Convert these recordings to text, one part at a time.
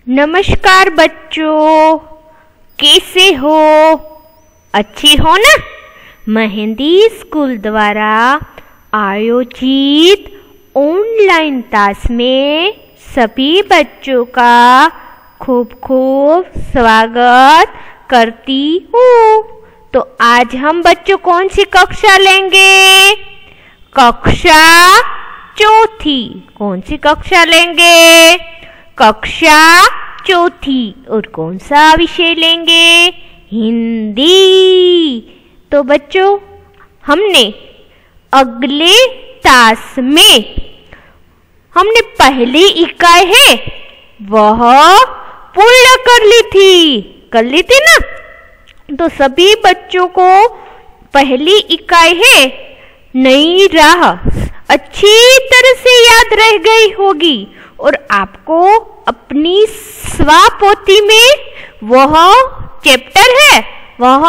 नमस्कार बच्चों, कैसे हो? अच्छे हो ना? मेहंदी स्कूल द्वारा आयोजित ऑनलाइन क्लास में सभी बच्चों का खूब खूब स्वागत करती हूँ। तो आज हम बच्चों कौन सी कक्षा लेंगे? कक्षा चौथी। कौन सी कक्षा लेंगे? कक्षा चौथी। और कौन सा विषय लेंगे? हिंदी। तो बच्चों, हमने अगले क्लास में हमने पहली इकाई है वह पूर्ण कर ली थी ना। तो सभी बच्चों को पहली इकाई है नई राह अच्छी तरह से याद रह गई होगी और आपको अपनी स्वापोथी में वह चैप्टर है वह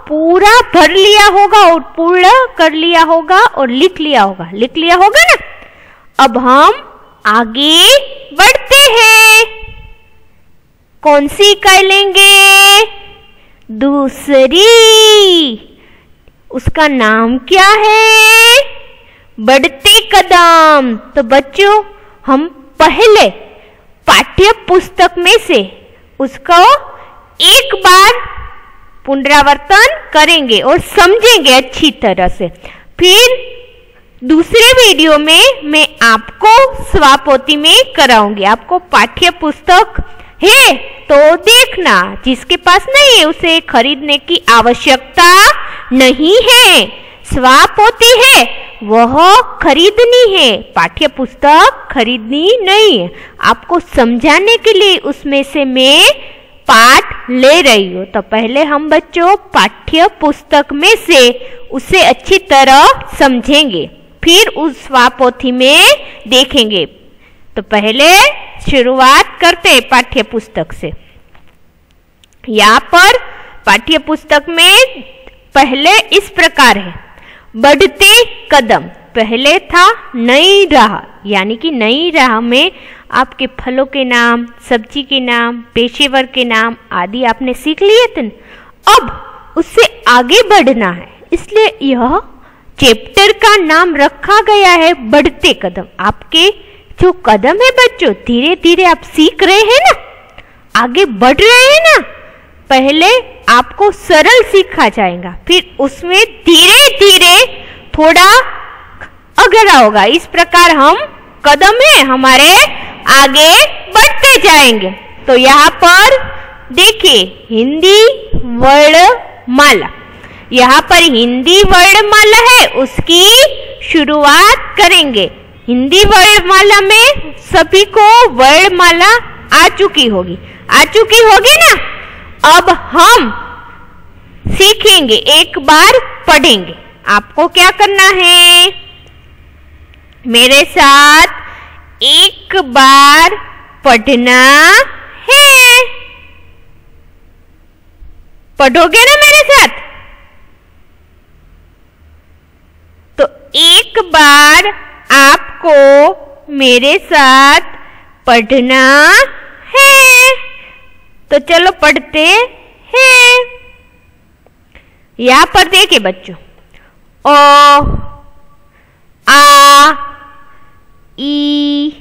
पूरा भर लिया होगा और पूर्ण कर लिया होगा और लिख लिया होगा ना। अब हम आगे बढ़ते हैं। कौन सी इकाई लेंगे? दूसरी। उसका नाम क्या है? बढ़ते कदम। तो बच्चों, हम पहले पाठ्य पुस्तक में से उसको एक बार पुनरावर्तन करेंगे और समझेंगे अच्छी तरह से। फिर दूसरे वीडियो में मैं आपको स्वापोथी में कराऊंगी। आपको पाठ्य पुस्तक है तो देखना, जिसके पास नहीं है उसे खरीदने की आवश्यकता नहीं है। स्वापोथी है वह खरीदनी है, पाठ्य पुस्तक खरीदनी नहीं है। आपको समझाने के लिए उसमें से मैं पाठ ले रही हूँ। तो पहले हम बच्चों पाठ्य पुस्तक में से उसे अच्छी तरह समझेंगे, फिर उस स्वापोथी में देखेंगे। तो पहले शुरुआत करते हैं पाठ्य पुस्तक से। यहाँ पर पाठ्य पुस्तक में पहले इस प्रकार है, बढ़ते कदम। पहले था नई राह, यानी कि नई राह में आपके फलों के नाम, सब्जी के नाम, पेशेवर के नाम आदि आपने सीख लिए थे। अब उससे आगे बढ़ना है, इसलिए यह चैप्टर का नाम रखा गया है बढ़ते कदम। आपके जो कदम है बच्चों, धीरे धीरे आप सीख रहे हैं ना, आगे बढ़ रहे हैं ना। पहले आपको सरल सीखा जाएगा, फिर उसमें धीरे धीरे थोड़ा अगरा होगा। इस प्रकार हम कदम है हमारे आगे बढ़ते जाएंगे। तो यहाँ पर देखिए हिंदी वर्णमाला। यहाँ पर हिंदी वर्णमाला है, उसकी शुरुआत करेंगे। हिंदी वर्णमाला में सभी को वर्णमाला आ चुकी होगी ना। अब हम सीखेंगे, एक बार पढ़ेंगे। आपको क्या करना है? मेरे साथ एक बार पढ़ना है। पढ़ोगे ना मेरे साथ? तो एक बार आपको मेरे साथ पढ़ना है। तो चलो पढ़ते हैं। यहां पर देखिए बच्चों, ओ, आ, ई,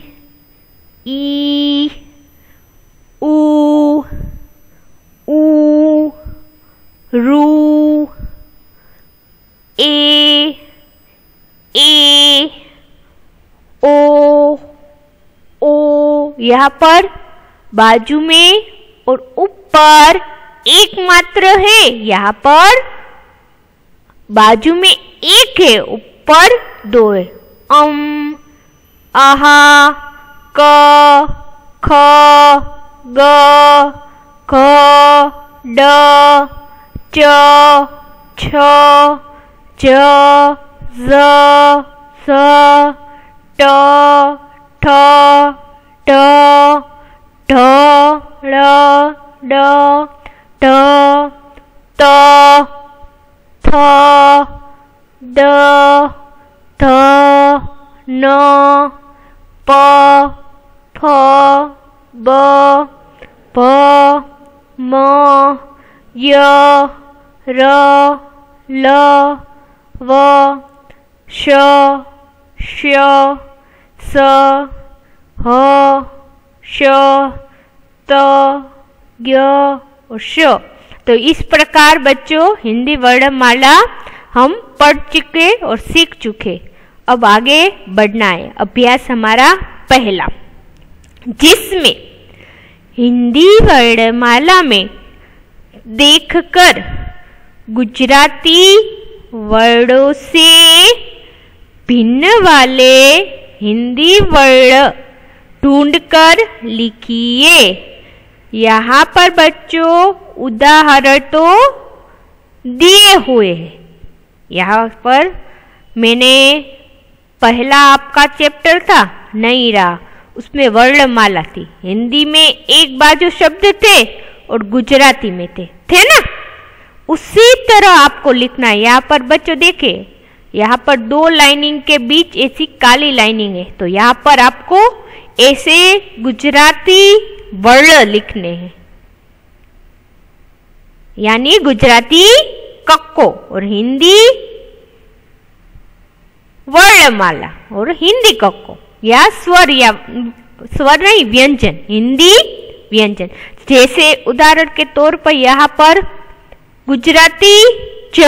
ऊ, रू, ए, ओ। यहाँ पर बाजू में और ऊपर एक मात्र है। यहाँ पर बाजू में एक है, ऊपर दो है। आहा, क, ख, ग, घ, ड, च, छ, ज, ज, स, ट, ठ, ड, ढ, ळ, ड, ढ, त, थ, द, ध, न, प, फ, ब, प, म, य, र, ल, व, श, श, स, ह, श, त, य और श। तो इस प्रकार बच्चों हिंदी वर्णमाला हम पढ़ चुके और सीख चुके। अब आगे बढ़ना है। अभ्यास हमारा पहला, जिसमें हिंदी वर्णमाला में देखकर गुजराती वर्णों से भिन्न वाले हिंदी वर्ण ढूंढकर लिखिए। यहाँ पर बच्चों उदाहरण तो दिए हुए हैं। यहाँ पर मैंने पहला आपका चैप्टर था नहीं रहा, उसमें वर्णमाला थी। हिंदी में एक बाजू शब्द थे और गुजराती में थे ना। उसी तरह आपको लिखना है। यहाँ पर बच्चों देखे, यहाँ पर दो लाइनिंग के बीच ऐसी काली लाइनिंग है, तो यहाँ पर आपको ऐसे गुजराती वर्ण लिखने हैं, यानी गुजराती कक्को और हिंदी वर्णमाला और हिंदी कक्को या स्वर नहीं व्यंजन, हिंदी व्यंजन। जैसे उदाहरण के तौर पर यहाँ पर गुजराती च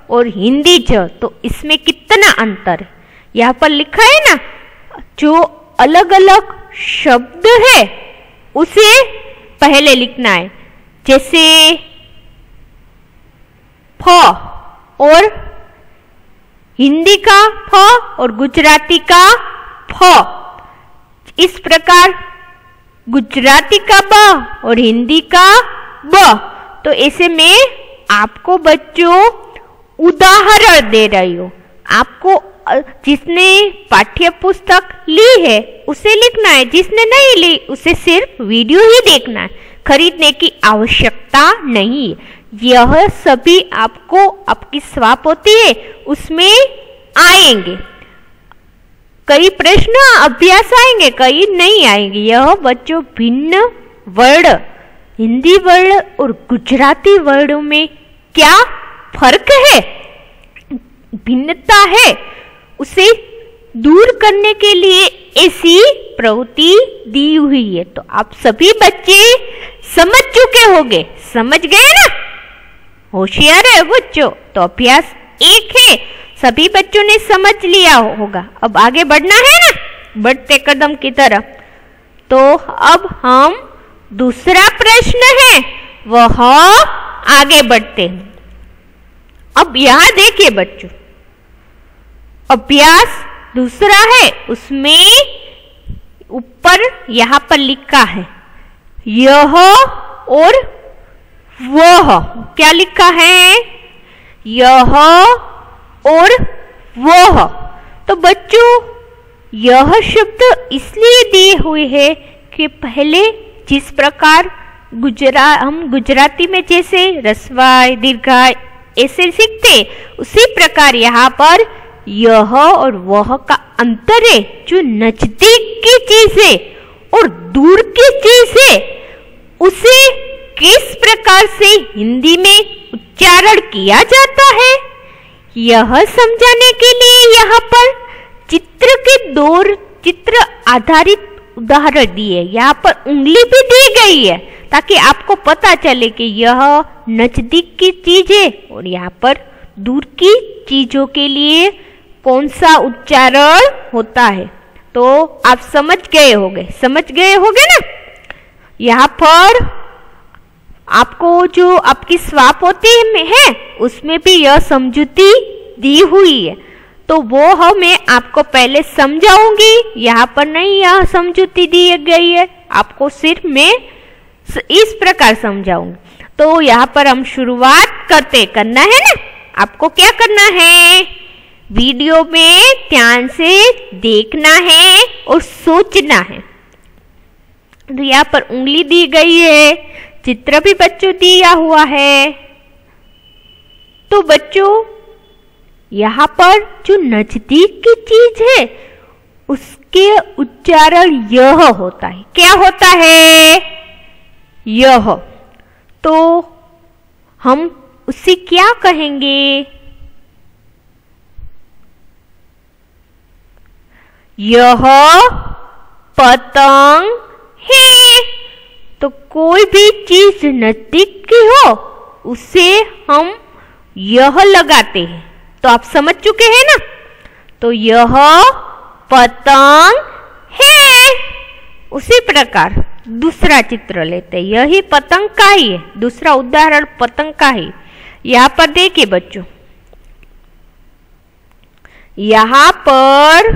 और हिंदी च, तो इसमें कितना अंतर है। यहाँ पर लिखा है ना, जो अलग अलग शब्द है उसे पहले लिखना है। जैसे फ और हिंदी का फ और गुजराती का फ, इस प्रकार गुजराती का ब और हिंदी का ब। तो ऐसे में आपको बच्चों उदाहरण दे रही हो। आपको जिसने पाठ्य पुस्तक ली है उसे लिखना है, जिसने नहीं ली उसे सिर्फ वीडियो ही देखना है, खरीदने की आवश्यकता नहीं है। यह सभी आपको आपकी स्वाप होती है उसमें आएंगे। कई प्रश्न अभ्यास आएंगे, कई नहीं आएंगे। यह बच्चों भिन्न वर्ण, हिंदी वर्ण और गुजराती वर्णों में क्या फर्क है, भिन्नता है, उसे दूर करने के लिए ऐसी प्रवृत्ति दी हुई है। तो आप सभी बच्चे समझ चुके होंगे, समझ गए ना, होशियार है बच्चों। तो अभ्यास एक है, सभी बच्चों ने समझ लिया होगा। अब आगे बढ़ना है ना, बढ़ते कदम की तरफ। तो अब हम दूसरा प्रश्न है वह आगे बढ़ते हैं। अब यहां देखिए बच्चों, अभ्यास दूसरा है, उसमें ऊपर यहां पर लिखा है यह और वह। क्या लिखा है? यह और वह। तो बच्चों यह शब्द इसलिए दिए हुए है कि पहले जिस प्रकार हम गुजराती में जैसे रस्वाय दीर्घाय ऐसे सीखते, उसी प्रकार यहाँ पर यह और वह का अंतर है। जो नजदीक की चीज है और दूर की चीज है उसे किस प्रकार से हिंदी में उच्चारण किया जाता है, यह समझाने के लिए यहाँ पर चित्र के दो चित्र आधारित उदाहरण दिए। यहाँ पर उंगली भी दी गई है ताकि आपको पता चले कि यह नजदीक की चीज है और यहाँ पर दूर की चीजों के लिए कौन सा उच्चारण होता है। तो आप समझ गए होंगे ना। यहाँ पर आपको जो आपकी स्वाप होती है उसमें भी यह समझूती दी हुई है, तो वो मैं आपको पहले समझाऊंगी। यहाँ पर नहीं यह समझूती दी गई है, आपको सिर्फ मैं इस प्रकार समझाऊंगी। तो यहाँ पर हम शुरुआत करना है ना। आपको क्या करना है, वीडियो में ध्यान से देखना है और सोचना है। तो यहाँ पर उंगली दी गई है, चित्र भी बच्चों दिया हुआ है। तो बच्चों यहाँ पर जो नजदीक की चीज है उसके उच्चारण यह होता है। क्या होता है? यह, तो हम उसे क्या कहेंगे? यह पतंग है। तो कोई भी चीज नजदीक की हो उसे हम यह लगाते हैं। तो आप समझ चुके हैं ना? तो यह पतंग है। उसी प्रकार दूसरा चित्र लेते हैं। यही पतंग का ही है, दूसरा उदाहरण पतंग का ही। यहाँ पर देखिए बच्चों, यहाँ पर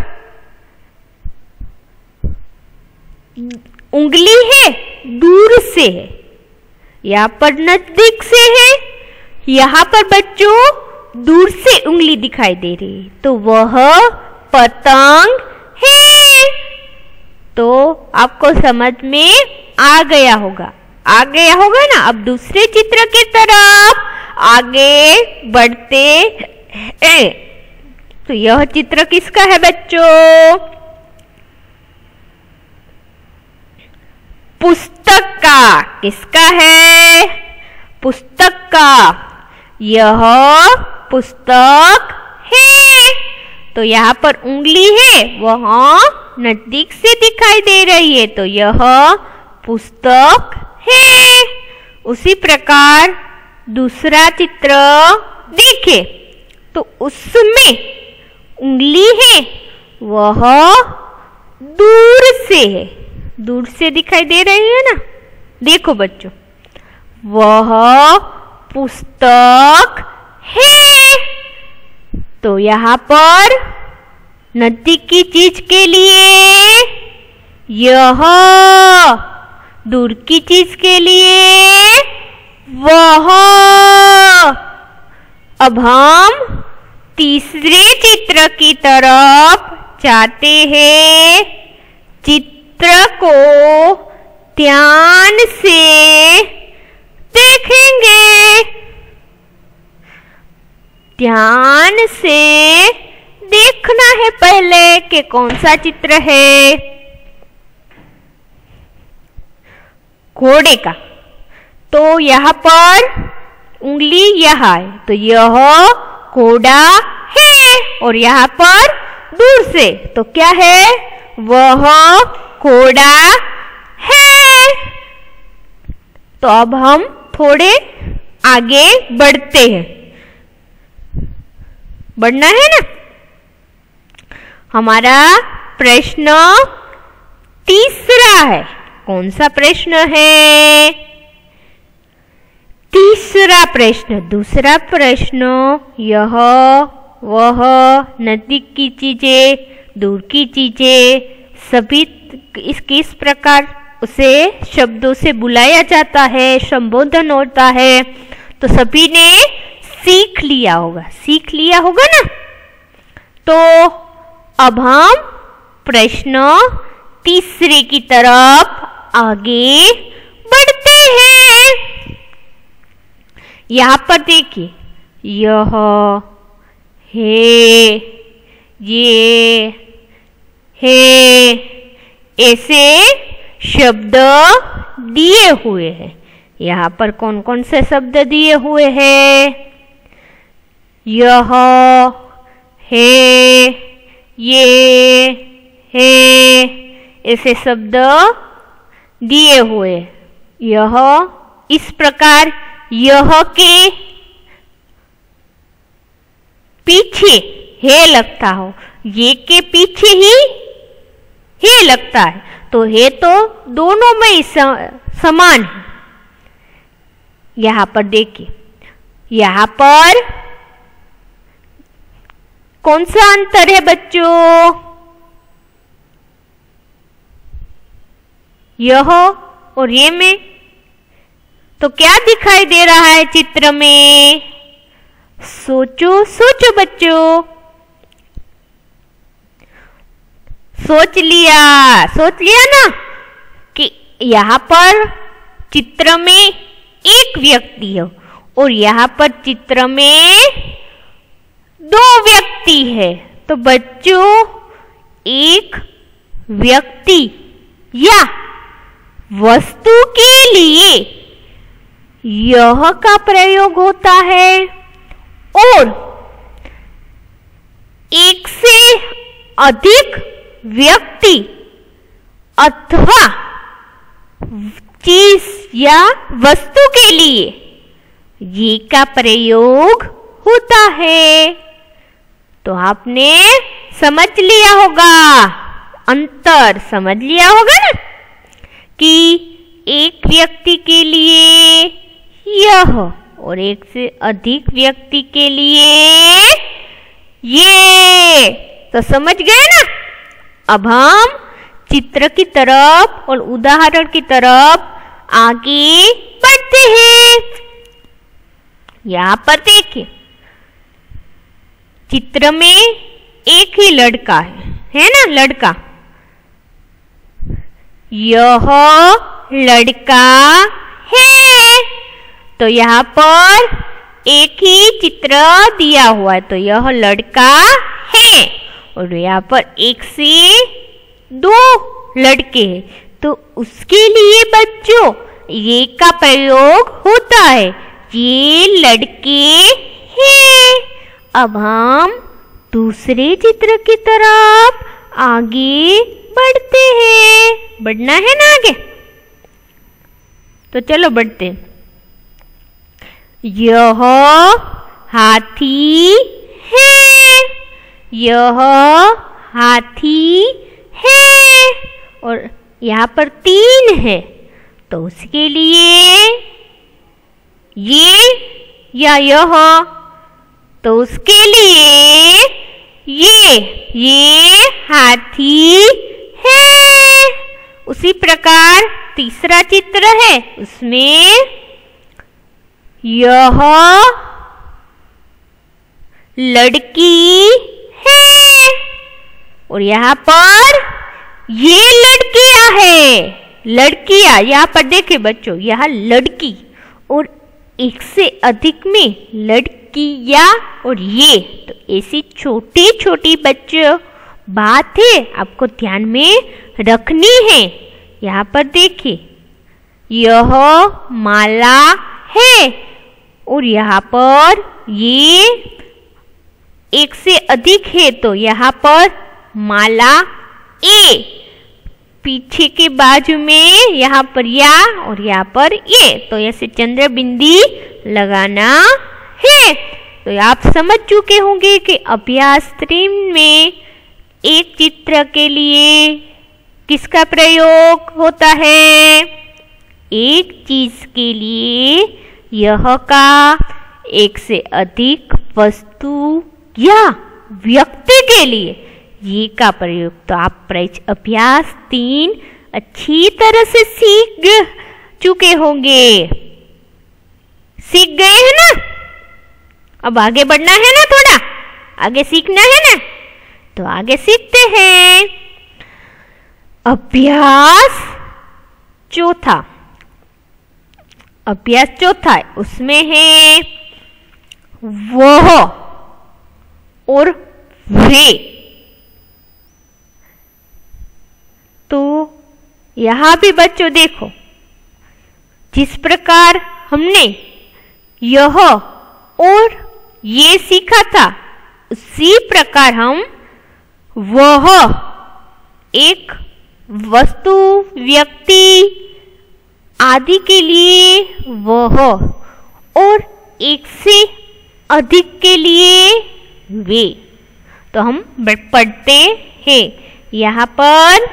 उंगली है, दूर से है, यहाँ पर नजदीक से है। यहाँ पर बच्चों दूर से उंगली दिखाई दे रही है, तो वह पतंग है। तो आपको समझ में आ गया होगा, ना? अब दूसरे चित्र की तरफ आगे बढ़ते हैं। तो यह चित्र किसका है बच्चों? पुस्तक का। किसका है? पुस्तक का। यह पुस्तक है। तो यहाँ पर उंगली है, वह नजदीक से दिखाई दे रही है, तो यह पुस्तक है। उसी प्रकार दूसरा चित्र देखें, तो उसमें उंगली है, वह दूर से है, दूर से दिखाई दे रही है ना? देखो बच्चों, वह पुस्तक है। तो यहाँ पर नजदीक की चीज के लिए यह, दूर की चीज के लिए वह। अब हम तीसरे चित्र की तरफ जाते हैं। चित्र को ध्यान से देखेंगे। ध्यान से देखना है पहले कि कौन सा चित्र है। घोड़े का। तो यहाँ पर उंगली यहाँ है, तो यह घोड़ा है। और यहाँ पर दूर से तो क्या है? वह घोड़ा है। तो अब हम थोड़े आगे बढ़ते हैं। बढ़ना है ना? हमारा प्रश्न तीसरा है। कौन सा प्रश्न है? तीसरा प्रश्न। दूसरा प्रश्न, यह वह, नजदीक की चीजें, दूर की चीजें, सभी किस प्रकार उसे शब्दों से बुलाया जाता है, संबोधन होता है। तो सभी ने सीख लिया होगा ना? तो अब हम प्रश्न तीसरे की तरफ आगे बढ़ते हैं। यहाँ पर देखिए, यह है, ये है, ऐसे शब्द दिए हुए हैं। यहाँ पर कौन कौन से शब्द दिए हुए हैं? यह है, ये है, ऐसे शब्द दिए हुए। यह इस प्रकार यह के पीछे है लगता हो, ये के पीछे ही है लगता है। तो है तो दोनों में समान है। यहाँ पर देखिए, यहाँ पर कौन सा अंतर है बच्चों? यह और ये में। तो क्या दिखाई दे रहा है चित्र में? सोचो बच्चों। सोच लिया ना कि यहाँ पर चित्र में एक व्यक्ति है और यहाँ पर चित्र में दो व्यक्ति है। तो बच्चों, एक व्यक्ति या वस्तु के लिए यह का प्रयोग होता है और एक से अधिक व्यक्ति अथवा चीज या वस्तु के लिए ये का प्रयोग होता है। तो आपने समझ लिया होगा, अंतर समझ लिया होगा ना कि एक व्यक्ति के लिए यह और एक से अधिक व्यक्ति के लिए ये। तो समझ गए ना। अब हम चित्र की तरफ और उदाहरण की तरफ आगे बढ़ते हैं। यहाँ पर देखिए, चित्र में एक ही लड़का है ना, लड़का। यह लड़का है। तो यहाँ पर एक ही चित्र दिया हुआ है, तो यह लड़का है। और यहाँ पर एक से दो लड़के हैं, तो उसके लिए बच्चों ये का प्रयोग होता है, ये लड़के हैं। अब हम दूसरे चित्र की तरफ आगे बढ़ते हैं। बढ़ना है ना आगे, तो चलो बढ़ते हैं। यह हाथी है, यह हाथी है और यहाँ पर 3 है, तो उसके लिए ये या यह, तो उसके लिए ये हाथी है। उसी प्रकार तीसरा चित्र है, उसमें यह लड़की है और यहाँ पर ये लड़कियां है, लड़कियां। यहाँ पर देखे बच्चों, यह लड़की और एक से अधिक में लड़कियां और ये, तो ऐसी छोटी छोटी बच्चों बात है, आपको ध्यान में रखनी है। यहाँ पर देखिए, यह माला है और यहाँ पर ये एक से अधिक है, तो यहाँ पर माला ए, पीछे के बाजू में यहाँ पर या और यहाँ पर ये, तो ऐसे चंद्र बिंदी लगाना है। तो आप समझ चुके होंगे कि अभ्यास 3 में एक चित्र के लिए किसका प्रयोग होता है? एक चीज के लिए यह का, एक से अधिक वस्तु या व्यक्ति के लिए ये का प्रयोग। तो आप अभ्यास 3 अच्छी तरह से सीख चुके होंगे, सीख गए हैं ना। अब आगे बढ़ना है ना, थोड़ा आगे सीखना है ना, तो आगे सीखते हैं। अभ्यास चौथा, अभ्यास चौथा है, उसमें है वह और वे। तो यहां भी बच्चों देखो, जिस प्रकार हमने यह और ये सीखा था, उसी प्रकार हम वह, एक वस्तु, व्यक्ति आदि के लिए वह और एक से अधिक के लिए वे। तो हम पढ़ते हैं। यहाँ पर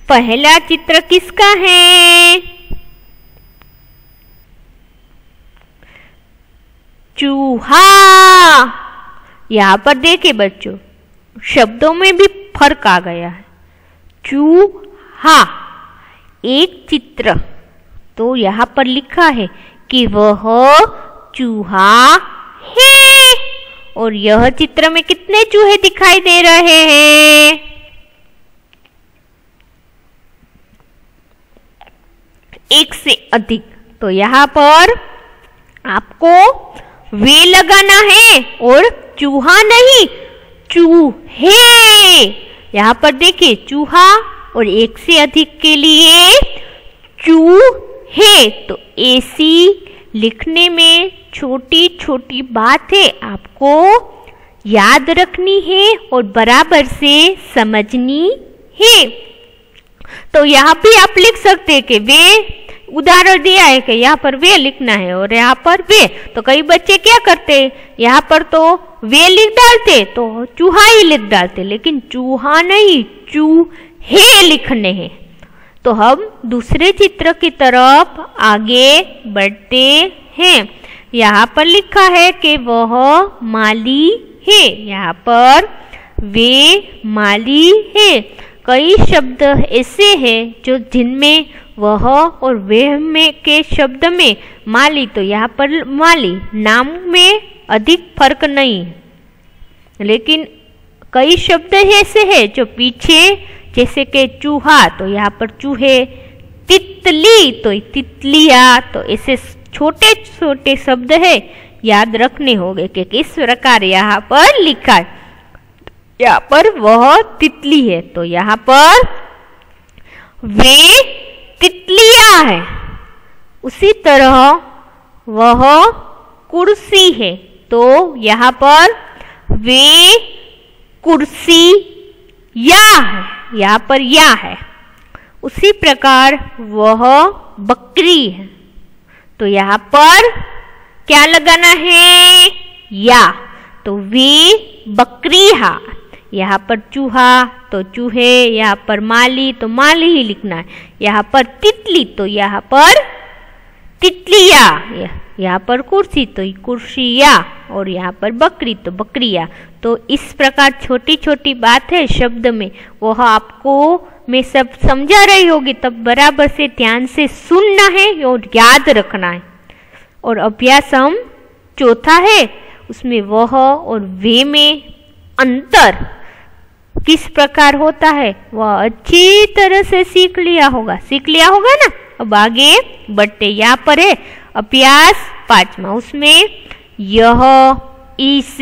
पहला चित्र किसका है? चूहा। यहाँ पर देखिए बच्चों, शब्दों में भी फर्क आ गया है। चूहा एक चित्र, तो यहाँ पर लिखा है कि वह चूहा है। और यह चित्र में कितने चूहे दिखाई दे रहे हैं? एक से अधिक। तो यहाँ पर आपको वे लगाना है और चूहा नहीं, चूहे। यहाँ पर देखिए, चूहा और एक से अधिक के लिए चूहे। तो ऐसी लिखने में छोटी छोटी बातें आपको याद रखनी है और बराबर से समझनी है। तो यहाँ भी आप लिख सकते हैं कि वे, उदाहरण दिया है कि यहाँ पर वे लिखना है और यहाँ पर वे। तो कई बच्चे क्या करते हैं, यहाँ पर तो वे लिख डालते तो चूहा ही लिख डालते, लेकिन चूहा नहीं, चूहे लिखने हैं। तो हम दूसरे चित्र की तरफ आगे बढ़ते हैं। यहाँ पर लिखा है कि वह माली है, यहाँ पर वे माली है। कई शब्द ऐसे हैं जो जिनमें वह और वे में के शब्द में माली, तो यहाँ पर माली नाम में अधिक फर्क नहीं, लेकिन कई शब्द ऐसे हैं जो पीछे, जैसे कि चूहा तो यहाँ पर चूहे, तितली तो तितलिया, तो ऐसे छोटे छोटे शब्द है, याद रखने होंगे कि किस प्रकार यहाँ पर लिखा है। यहाँ पर वह तितली है, तो यहाँ पर वे तितलियां है। उसी तरह वह कुर्सी है, तो यहाँ पर वे कुर्सी या है, यहाँ पर या है। उसी प्रकार वह बकरी है, तो यहाँ पर क्या लगाना है, या, तो वे बकरियां। यहाँ पर चूहा तो चूहे, यहाँ पर माली तो माली ही लिखना है। यहाँ पर तितली तो यहाँ पर तितलिया, यहाँ पर कुर्सी तो कुर्सिया, और यहाँ पर बकरी तो बकरिया। तो इस प्रकार छोटी छोटी बात है शब्द में, वह आपको मैं सब समझा रही होगी, तब बराबर से ध्यान से सुनना है और याद रखना है। और अभ्यास हम चौथा है, उसमें वह और वे में अंतर किस प्रकार होता है वह अच्छी तरह से सीख लिया होगा ना। अब आगे बढ़ते, यहाँ पर है अभ्यास 5वां, उसमें यह, इस,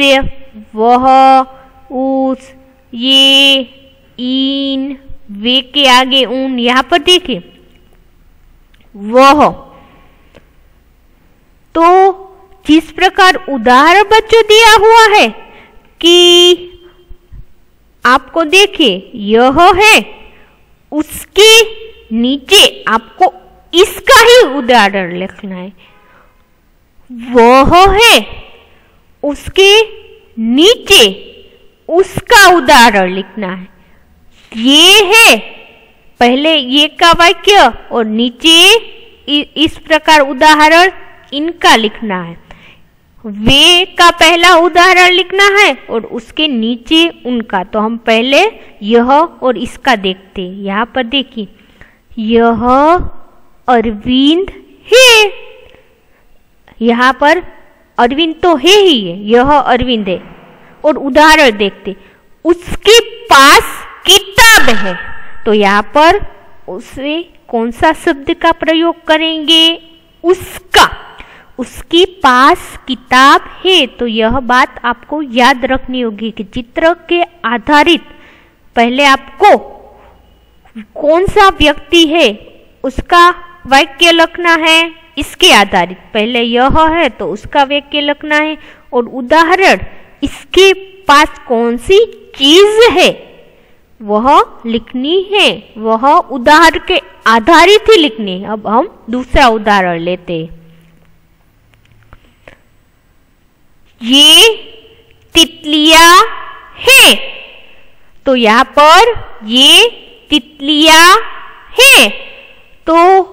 वह, उस, ये, इन, वे के आगे उन। यहाँ पर देखिए वह, तो जिस प्रकार उदाहरण बच्चों दिया हुआ है कि आपको देखिए यह है, उसके नीचे आपको इसका ही उदाहरण लिखना है। वह है, उसके नीचे उसका उदाहरण लिखना है। ये है, पहले ये का वाक्य और नीचे इस प्रकार उदाहरण इनका लिखना है। वे का पहला उदाहरण लिखना है और उसके नीचे उनका। तो हम पहले यह और इसका देखते हैं। यहाँ पर देखिए यह अरविंद है, यहाँ पर अरविंद तो है ही है, यह अरविंद है। और उदाहरण देखते, उसके पास किताब है, तो यहाँ पर उसे कौन सा शब्द का प्रयोग करेंगे, उसका। उसके पास किताब है, तो यह बात आपको याद रखनी होगी कि चित्र के आधारित पहले आपको कौन सा व्यक्ति है उसका वाक्य लिखना है। इसके आधारित पहले यह है तो उसका वाक्य लिखना है, और उदाहरण इसके पास कौन सी चीज है वह लिखनी है, वह उदाहरण के आधारित ही लिखनी है। अब हम दूसरा उदाहरण लेते हैं। ये तितलियां है, तो यहाँ पर ये तितलियां है, तो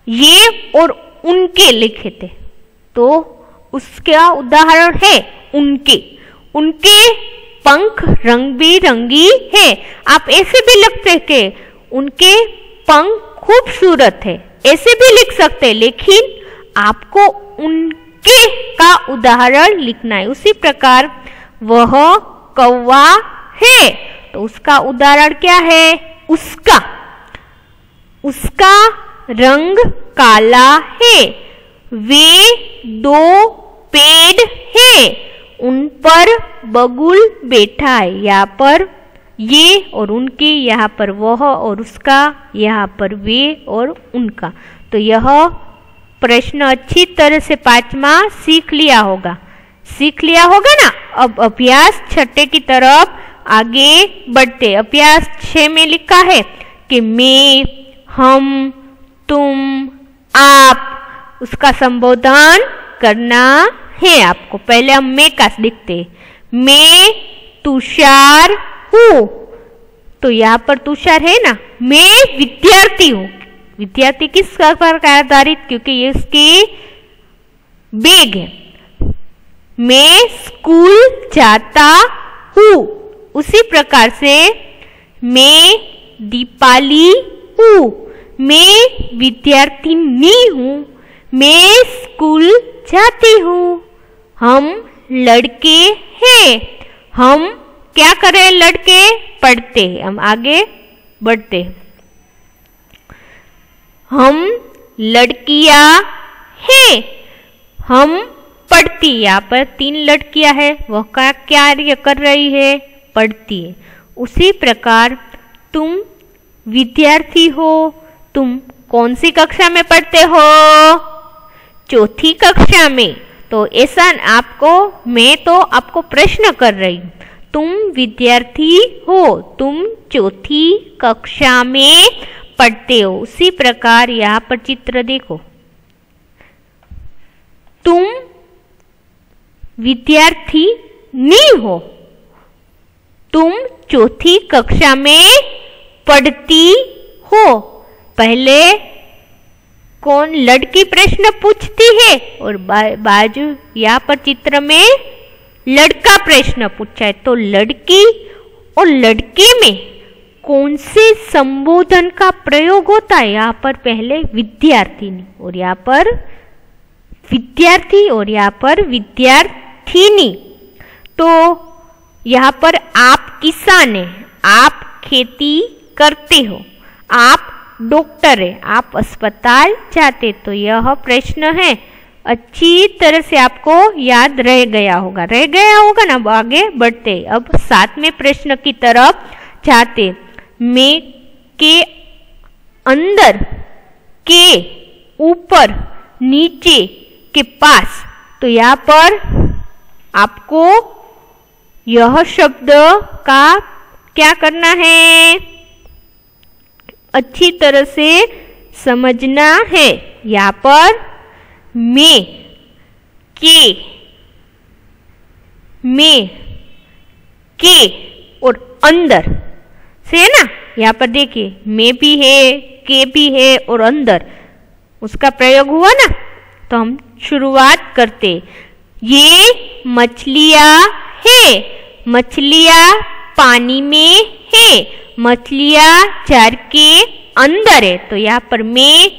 ये और उनके लिखे थे, तो उसका उदाहरण है उनके। उनके पंख रंग बिरंगी है। आप ऐसे भी लिख सकते हैं उनके पंख खूबसूरत है, ऐसे भी लिख सकते हैं, लेकिन आपको उनके का उदाहरण लिखना है। उसी प्रकार वह कौवा है, तो उसका उदाहरण क्या है, उसका। उसका रंग काला है। वे दो पेड़ है, उन पर बगुल बैठा है। यहाँ पर ये और उनके, यहाँ पर वह और उसका, यहाँ पर वे और उनका। तो यह प्रश्न अच्छी तरह से 5वां सीख लिया होगा ना। अब अभ्यास 6 की तरफ आगे बढ़ते। अभ्यास 6 में लिखा है कि मैं, हम, तुम, आप, उसका संबोधन करना है आपको। पहले हम मैं का लिखते। मैं तुषार हूँ, तो यहाँ पर तुषार है ना। मैं विद्यार्थी हूँ। विद्यार्थी किस पर आधारित, क्योंकि ये उसके बैग है। मैं स्कूल जाता हूँ, उसी प्रकार से मैं दीपाली हूँ। मैं विद्यार्थिनी हूँ, मैं स्कूल जाती हूँ। हम लड़के हैं। हम क्या करें? लड़के पढ़ते। हम आगे बढ़ते। हम लड़कियां हैं। हम पढ़ती। यहाँ पर 3 लड़कियां हैं, वह क्या कार्य कर रही है? पढ़ती है। उसी प्रकार तुम विद्यार्थी हो। तुम कौन सी कक्षा में पढ़ते हो? 4थी कक्षा में। तो ऐसा मैं तो आपको प्रश्न कर रही हूँ। तुम विद्यार्थी हो, तुम 4थी कक्षा में पढ़ते हो। उसी प्रकार यहाँ पर चित्र देखो। तुम विद्यार्थी नहीं हो, तुम 4थी कक्षा में पढ़ती हो। पहले कौन लड़की प्रश्न पूछती है और बाजू यहाँ पर चित्र में लड़का प्रश्न पूछा है। तो लड़की और लड़के में कौन से संबोधन का प्रयोग होता है? यहाँ पर पहले विद्यार्थिनी और यहाँ पर विद्यार्थी और यहाँ पर विद्यार्थिनी। तो यहाँ पर आप किसान है, आप खेती करते हो, आप डॉक्टर है, आप अस्पताल जाते। तो यह प्रश्न है, अच्छी तरह से आपको याद रह गया होगा ना। अब आगे बढ़ते। अब 7वें प्रश्न की तरफ जाते। मैं के अंदर, के ऊपर, नीचे, के पास। तो यहाँ पर आपको यह शब्द का क्या करना है? अच्छी तरह से समझना है। यहाँ पर मैं के और अंदर से है ना। यहाँ पर देखिए मैं भी है, के भी है और अंदर उसका प्रयोग हुआ ना। तो हम शुरुआत करते। ये मछलियाँ है, मछलियाँ पानी में है, मछलियाँ जार के अंदर है। तो यहाँ पर मैं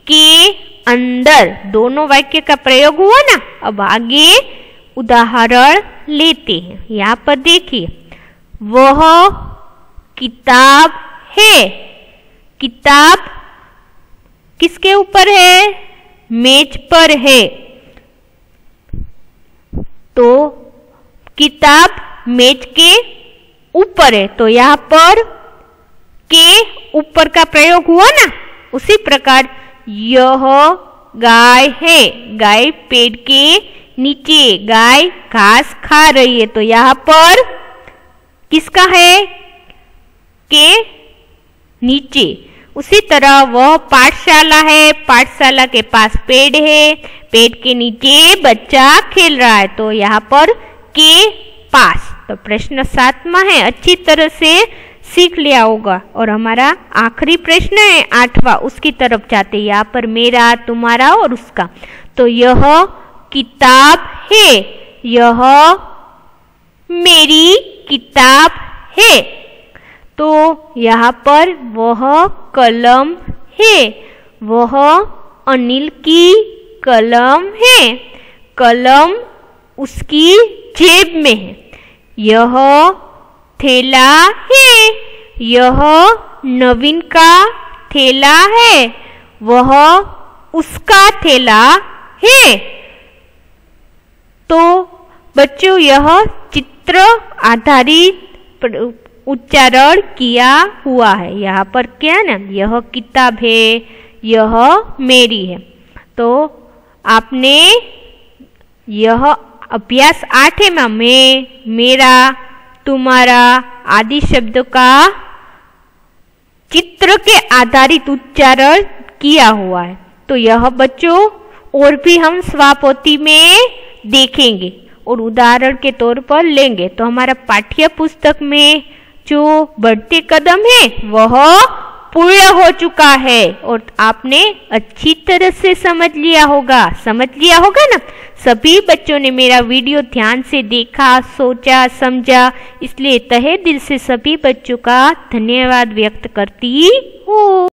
के अंदर दोनों वाक्य का प्रयोग हुआ ना। अब आगे उदाहरण लेते हैं। यहाँ पर देखिए, वह किताब है। किताब किसके ऊपर है? मेज पर है। तो किताब मेज के ऊपर है। तो यहाँ पर के ऊपर का प्रयोग हुआ ना। उसी प्रकार यह गाय है, गाय पेड़ के नीचे, गाय घास खा रही है। तो यहाँ पर किसका है? के नीचे। उसी तरह वह पाठशाला है, पाठशाला के पास पेड़ है, पेड़ के नीचे बच्चा खेल रहा है। तो यहाँ पर के पास। तो प्रश्न 7वां है, अच्छी तरह से सीख लिया होगा। और हमारा आखिरी प्रश्न है 8वां, उसकी तरफ जाते। यहाँ पर मेरा, तुम्हारा और उसका। तो यह किताब है, यह मेरी किताब है। तो यहाँ पर वह कलम है, वह अनिल की कलम है, कलम उसकी जेब में है। यह थैला है, यह नवीन का थैला है, वह उसका थैला है। तो बच्चों, यह चित्र आधारित उच्चारण किया हुआ है। यहाँ पर क्या है ना, यह किताब है, यह मेरी है। तो आपने यह अभ्यास 8 में मैं, मेरा, तुम्हारा आदि शब्दों का चित्र के आधारित उच्चारण किया हुआ है। तो यह बच्चों और भी हम स्वापोती में देखेंगे और उदाहरण के तौर पर लेंगे। तो हमारा पाठ्य पुस्तक में जो बढ़ते कदम है वह पूर्ण हो चुका है और आपने अच्छी तरह से समझ लिया होगा ना। सभी बच्चों ने मेरा वीडियो ध्यान से देखा, सोचा, समझा, इसलिए तहे दिल से सभी बच्चों का धन्यवाद व्यक्त करती हूँ।